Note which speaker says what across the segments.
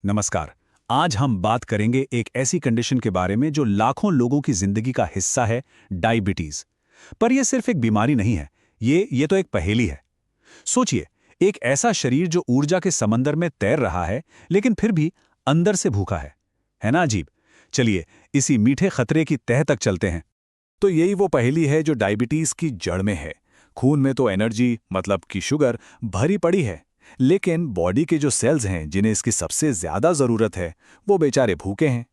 Speaker 1: नमस्कार। आज हम बात करेंगे एक ऐसी कंडीशन के बारे में जो लाखों लोगों की जिंदगी का हिस्सा है, डायबिटीज। पर यह सिर्फ एक बीमारी नहीं है, ये तो एक पहेली है। सोचिए, एक ऐसा शरीर जो ऊर्जा के समंदर में तैर रहा है, लेकिन फिर भी अंदर से भूखा है ना अजीब? चलिए, इसी मीठे खतरे की तह तक चलते हैं। तो यही वो पहेली है जो डायबिटीज की जड़ में है। खून में तो एनर्जी मतलब कि शुगर भरी पड़ी है, लेकिन बॉडी के जो सेल्स हैं जिन्हें इसकी सबसे ज्यादा जरूरत है, वो बेचारे भूखे हैं।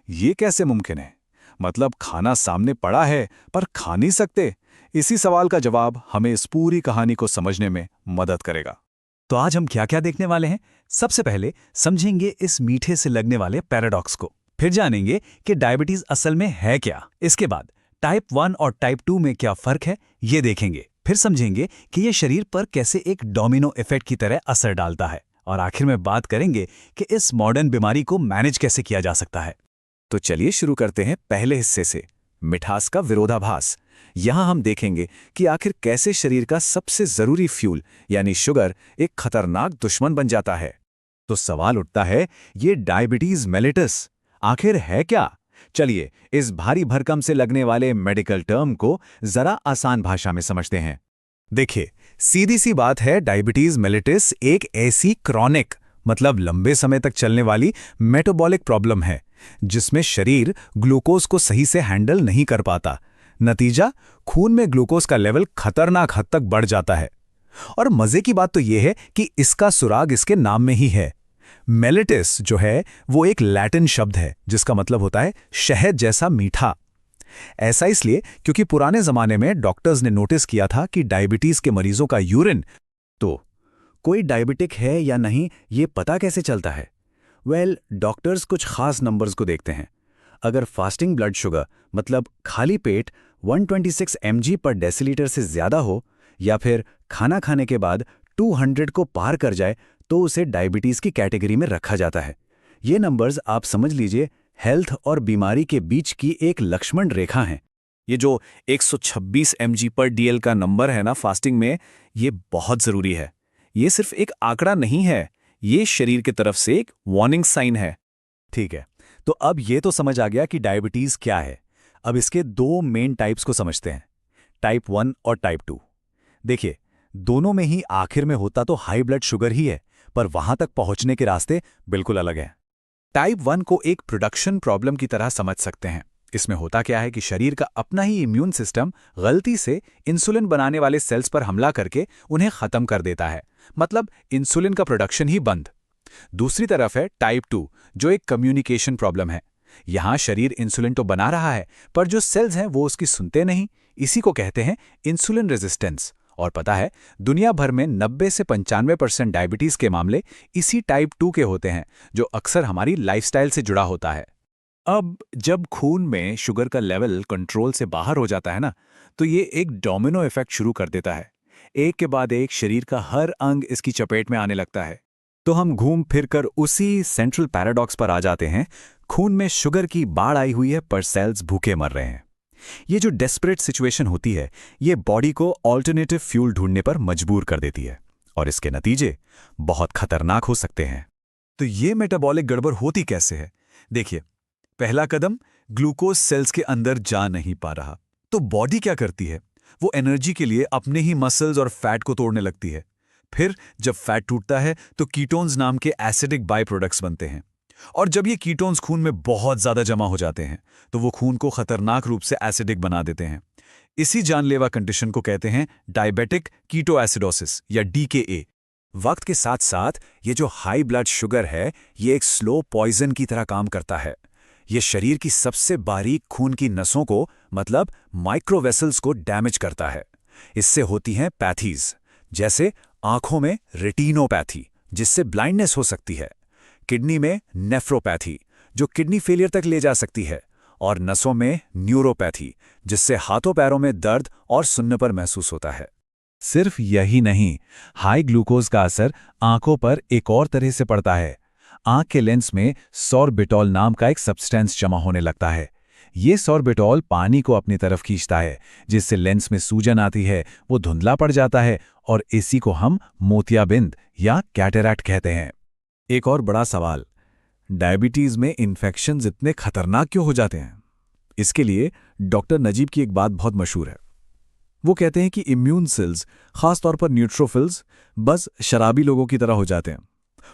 Speaker 1: ये कैसे मुमकिन है? मतलब खाना सामने पड़ा है पर खा नहीं सकते। इसी सवाल का जवाब हमें इस पूरी कहानी को समझने में मदद करेगा।
Speaker 2: तो आज हम क्या क्या देखने वाले हैं? सबसे पहले समझेंगे इस मीठे से लगने वाले पैराडॉक्स को, फिर जानेंगे कि डायबिटीज असल में है क्या। इसके बाद टाइप 1 और टाइप 2 में क्या फर्क है, ये देखेंगे। फिर समझेंगे कि ये शरीर पर कैसे एक डोमिनो इफेक्ट की तरह असर डालता है, और आखिर में बात करेंगे कि इस मॉडर्न बीमारी को मैनेज कैसे किया जा सकता है।
Speaker 1: तो चलिए शुरू करते हैं पहले हिस्से से, मिठास का विरोधाभास। यहां हम देखेंगे कि आखिर कैसे शरीर का सबसे जरूरी फ्यूल यानी शुगर एक खतरनाक दुश्मन बन जाता है। तो सवाल उठता है, ये डायबिटीज मेलिटस आखिर है क्या? चलिए इस भारी भरकम से लगने वाले मेडिकल टर्म को जरा आसान भाषा में समझते हैं। देखिए, सीधी सी बात है, डायबिटीज मेलिटस एक ऐसी क्रॉनिक मतलब लंबे समय तक चलने वाली मेटाबॉलिक प्रॉब्लम है जिसमें शरीर ग्लूकोज को सही से हैंडल नहीं कर पाता। नतीजा, खून में ग्लूकोज का लेवल खतरनाक हद तक बढ़ जाता है। और मजे की बात तो यह है कि इसका सुराग इसके नाम में ही है। मेलिटस जो है वो एक लैटिन शब्द है जिसका मतलब होता है शहद जैसा मीठा। ऐसा इसलिए क्योंकि पुराने जमाने में डॉक्टर्स ने नोटिस किया था कि डायबिटीज के मरीजों का यूरिन, तो कोई डायबिटिक है या नहीं ये पता कैसे चलता है? डॉक्टर्स कुछ खास नंबर्स को देखते हैं। अगर फास्टिंग ब्लड शुगर मतलब खाली पेट 126 mg पर डेसीलीटर से ज्यादा हो, या फिर खाना खाने के बाद 200 को पार कर जाए, तो उसे डायबिटीज की कैटेगरी में रखा जाता है। ये नंबर्स आप समझ लीजिए हेल्थ और बीमारी के बीच की एक लक्ष्मण रेखा है। ये जो 126 mg पर डीएल का नंबर है ना फास्टिंग में, ये बहुत जरूरी है। ये सिर्फ एक आंकड़ा नहीं है, ये शरीर की तरफ से एक वार्निंग साइन है।
Speaker 2: ठीक है, तो अब ये तो समझ आ गया कि डायबिटीज क्या है। अब इसके दो मेन टाइप्स को समझते हैं, टाइप 1 और टाइप 2। देखिए, दोनों में ही आखिर में होता तो हाई ब्लड शुगर ही है, पर वहां तक पहुंचने के रास्ते बिल्कुल अलग हैं।
Speaker 1: टाइप 1 को एक प्रोडक्शन प्रॉब्लम की तरह समझ सकते हैं। इसमें होता क्या है कि शरीर का अपना ही इम्यून सिस्टम गलती से इंसुलिन बनाने वाले सेल्स पर हमला करके उन्हें खत्म कर देता है, मतलब इंसुलिन का प्रोडक्शन ही बंद। दूसरी तरफ है टाइप 2, जो एक कम्युनिकेशन प्रॉब्लम है। यहां शरीर इंसुलिन तो बना रहा है, पर जो सेल्स हैं वो उसकी सुनते नहीं। इसी को कहते हैं इंसुलिन रेजिस्टेंस। और पता है, दुनिया भर में 90 से 95% डायबिटीज के मामले इसी टाइप 2 के होते हैं, जो अक्सर हमारी लाइफस्टाइल से जुड़ा होता है। अब जब खून में शुगर का लेवल कंट्रोल से बाहर हो जाता है ना, तो ये एक डोमिनो इफेक्ट शुरू कर देता है। एक के बाद एक शरीर का हर अंग इसकी चपेट में आने लगता है।
Speaker 2: तो हम घूम फिर कर उसी सेंट्रल पैराडॉक्स पर आ जाते हैं। खून में शुगर की बाढ़ आई हुई है, पर सेल्स भूखे मर रहे हैं। ये जो डेस्परेट सिचुएशन होती है, ये बॉडी को ऑल्टरनेटिव फ्यूल ढूंढने पर मजबूर कर देती है, और इसके नतीजे बहुत खतरनाक हो सकते हैं।
Speaker 1: तो ये मेटाबॉलिक गड़बड़ होती कैसे है? देखिए, पहला कदम, ग्लूकोज सेल्स के अंदर जा नहीं पा रहा। तो बॉडी क्या करती है? वो एनर्जी के लिए अपने ही मसल्स और फैट को तोड़ने लगती है। फिर जब फैट टूटता है तो कीटोन्स नाम के एसिडिक बाय प्रोडक्ट्स बनते हैं, और जब ये कीटोन्स खून में बहुत ज्यादा जमा हो जाते हैं तो वो खून को खतरनाक रूप से एसिडिक बना देते हैं। इसी जानलेवा कंडीशन को कहते हैं डायबिटिक कीटोएसिडोसिस या डीकेए। वक्त के साथ साथ ये जो हाई ब्लड शुगर है, ये एक स्लो पॉइजन की तरह काम करता है। ये शरीर की सबसे बारीक खून की नसों को मतलब माइक्रोवेसल्स को डैमेज करता है। इससे होती हैं पैथीज, जैसे आंखों में रेटिनोपैथी जिससे ब्लाइंडनेस हो सकती है, किडनी में नेफ्रोपैथी जो किडनी फेलियर तक ले जा सकती है, और नसों में न्यूरोपैथी जिससे हाथों पैरों में दर्द और सुन्न पर महसूस होता है।
Speaker 2: सिर्फ यही नहीं, हाई ग्लूकोज का असर आंखों पर एक और तरह से पड़ता है। आंख के लेंस में सॉर्बिटॉल नाम का एक सब्सटेंस जमा होने लगता है। ये सॉर्बिटॉल पानी को अपनी तरफ खींचता है, जिससे लेंस में सूजन आती है, वो धुंधला पड़ जाता है, और इसी को हम मोतियाबिंद या कैटरैक्ट कहते हैं। एक और बड़ा सवाल,
Speaker 1: डायबिटीज में इन्फेक्शंस इतने खतरनाक क्यों हो जाते हैं? इसके लिए डॉक्टर नजीब की एक बात बहुत मशहूर है। वो कहते हैं कि इम्यून सेल्स, खासतौर पर न्यूट्रोफिल्स, बस शराबी लोगों की तरह हो जाते हैं।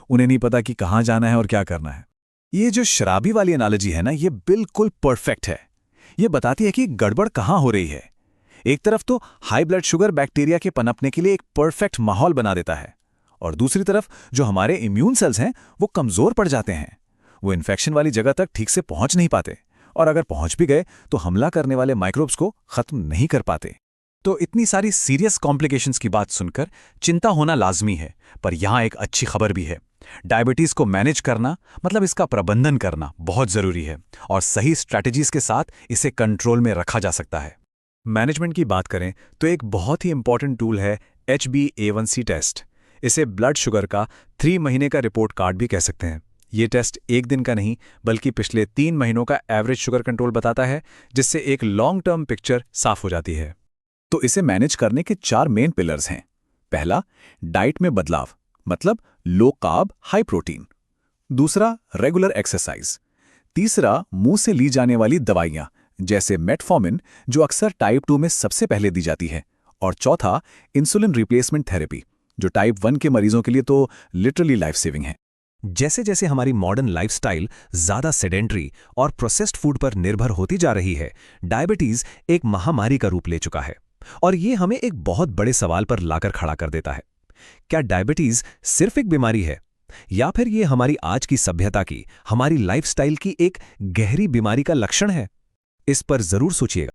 Speaker 1: उन्हें नहीं पता कि कहाँ जाना है और क्या करना है। ये जो शराबी वाली एनालॉजी है ना, ये बिल्कुल परफेक्ट है। ये बताती है कि गड़बड़ कहाँ हो रही है। एक तरफ तो हाई ब्लड शुगर बैक्टीरिया के पनपने के लिए एक परफेक्ट माहौल बना देता है, और दूसरी तरफ जो हमारे इम्यून सेल्स हैं वो कमजोर पड़ जाते हैं। वो इन्फेक्शन वाली जगह तक ठीक से पहुंच नहीं पाते, और अगर पहुंच भी गए तो हमला करने वाले माइक्रोब्स को खत्म नहीं कर पाते। तो इतनी सारी सीरियस कॉम्प्लिकेशंस की बात सुनकर चिंता होना लाजमी है, पर यहां एक अच्छी खबर भी है। डायबिटीज को मैनेज करना, मतलब इसका प्रबंधन करना बहुत जरूरी है, और सही स्ट्रैटेजीज के साथ इसे कंट्रोल में रखा जा सकता है। मैनेजमेंट की बात करें तो एक बहुत ही इंपॉर्टेंट टूल है HbA1c टेस्ट। इसे ब्लड शुगर का 3 महीने का रिपोर्ट कार्ड भी कह सकते हैं। ये टेस्ट एक दिन का नहीं, बल्कि पिछले 3 महीनों का एवरेज शुगर कंट्रोल बताता है, जिससे एक लॉन्ग टर्म पिक्चर साफ हो जाती है। तो इसे मैनेज करने के 4 मेन पिलर्स हैं। पहला, डाइट में बदलाव, मतलब लो कार्ब हाई प्रोटीन। दूसरा, रेगुलर एक्सरसाइज। तीसरा, मुंह से ली जाने वाली दवाइयां जैसे मेटफॉर्मिन, जो अक्सर टाइप 2 में सबसे पहले दी जाती है। और चौथा, इंसुलिन रिप्लेसमेंट थेरेपी, जो टाइप 1 के मरीजों के लिए तो लिटरली लाइफ सेविंग है।
Speaker 2: जैसे जैसे हमारी मॉडर्न लाइफस्टाइल ज्यादा सेडेंट्री और प्रोसेस्ड फूड पर निर्भर होती जा रही है, डायबिटीज एक महामारी का रूप ले चुका है। और ये हमें एक बहुत बड़े सवाल पर लाकर खड़ा कर देता है। क्या डायबिटीज सिर्फ एक बीमारी है, या फिर ये हमारी आज की सभ्यता की, हमारी लाइफस्टाइल की एक गहरी बीमारी का लक्षण है? इस पर जरूर सोचिएगा।